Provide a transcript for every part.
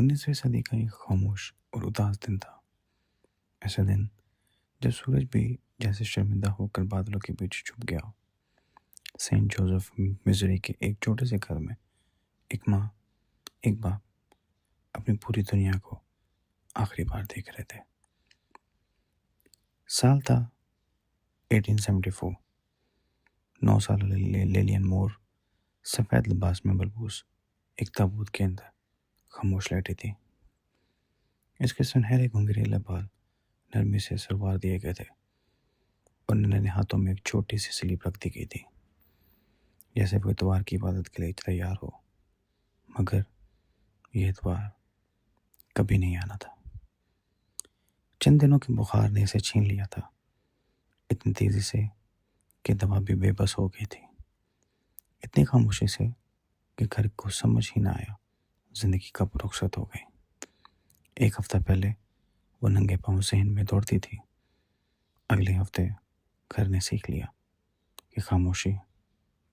19वीं सदी का एक खामोश और उदास दिन था। ऐसा दिन जब सूरज भी जैसे शर्मिंदा होकर बादलों के बीच छुप गया हो। सेंट जोसेफ मिजोरी के एक छोटे से घर में एक माँ, एक बाप अपनी पूरी दुनिया को आखिरी बार देख रहे थे। साल था 1874। 9 साल लेलियन मोर सफ़ेद लिबास में बलबूस एक ताबूत के अंदर खामोश लेटी थी। इसके सुनहरे घुंघरीले बाल नरमी से सरवार दिए गए थे और नन्हे हाथों में एक छोटी सी स्लीप रख दी गई थी, जैसे वो इतवार की इबादत के लिए तैयार हो। मगर यह इतवार कभी नहीं आना था। चंद दिनों के बुखार ने इसे छीन लिया था, इतनी तेजी से कि दवा भी बेबस हो गई थी। इतनी खामोशी से कि घर को समझ ही ना आया जिंदगी कब रुखसत हो गई। एक हफ्ता पहले वो नंगे पांव सहन में दौड़ती थी। अगले हफ्ते घर ने सीख लिया कि खामोशी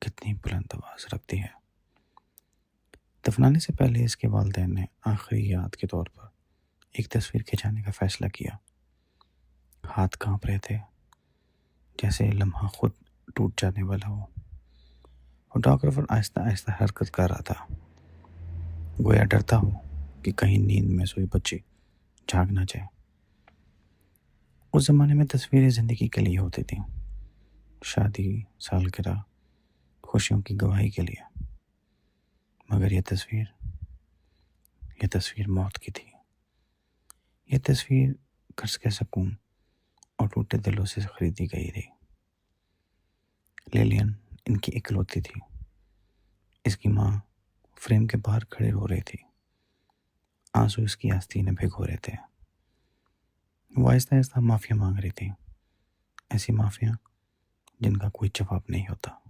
कितनी बुलंद आवाज रखती है। दफनाने से पहले इसके वालिदैन ने आखिरी याद के तौर पर एक तस्वीर खिंचाने का फैसला किया। हाथ कांप रहे थे, जैसे लम्हा खुद टूट जाने वाला हो। फोटोग्राफर आहिस्ता आहिस्ता हरकत कर रहा था, गोया डरता हो कि कहीं नींद में सोई बच्ची जाग ना जाए। उस जमाने में तस्वीरें जिंदगी के लिए होती थी, शादी, सालगिरह, खुशियों की गवाही के लिए। मगर यह तस्वीर मौत की थी। यह तस्वीर कर्ज के सुकून और टूटे दिलों से खरीदी गई थी। लेलियन इनकी इकलौती थी। इसकी माँ फ्रेम के बाहर खड़े रो रही थी। आंसू इसकी आस्तीनें भिगो रहे थे। वो आहिस्ता आहिस्ता माफिया मांग रही थी, ऐसी माफिया जिनका कोई जवाब नहीं होता।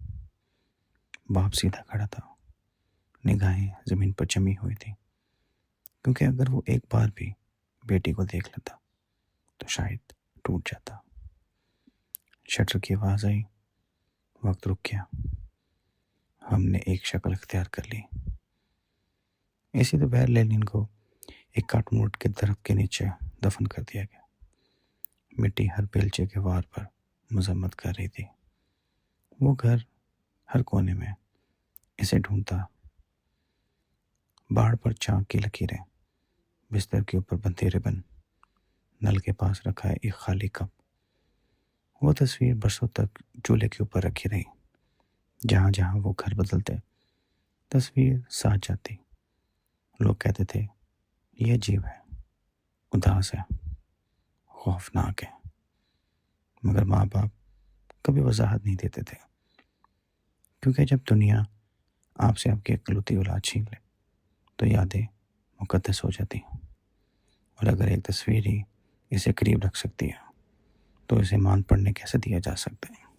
बाप सीधा खड़ा था, निगाहें जमीन पर जमी हुई थी, क्योंकि अगर वो एक बार भी बेटी को देख लेता तो शायद टूट जाता। शटर की आवाज आई, वक्त रुक गया। हमने एक शक्ल इख्तियार कर ली। इसी दोपहर लेनिन को एक काटमोट के दरख्त के नीचे दफन कर दिया गया। मिट्टी हर बेलचे के वार पर मजम्मत कर रही थी। वो घर हर कोने में इसे ढूंढता। बाढ़ पर चाक की लकीरें, बिस्तर के ऊपर बंधी रिबन, नल के पास रखा है एक खाली कप। वो तस्वीर बरसों तक चूल्हे के ऊपर रखी रही। जहां जहां वो घर बदलते, तस्वीर साथ जाती। लोग कहते थे ये अजीब है, उदास है, खौफनाक है। मगर माँ बाप कभी वजाहत नहीं देते थे, क्योंकि जब दुनिया आपसे आपकी इकलौती औलाद छीन ले तो यादें मुकद्दस हो जाती। और अगर एक तस्वीर ही इसे करीब रख सकती है तो इसे मान पढ़ने कैसे दिया जा सकता है।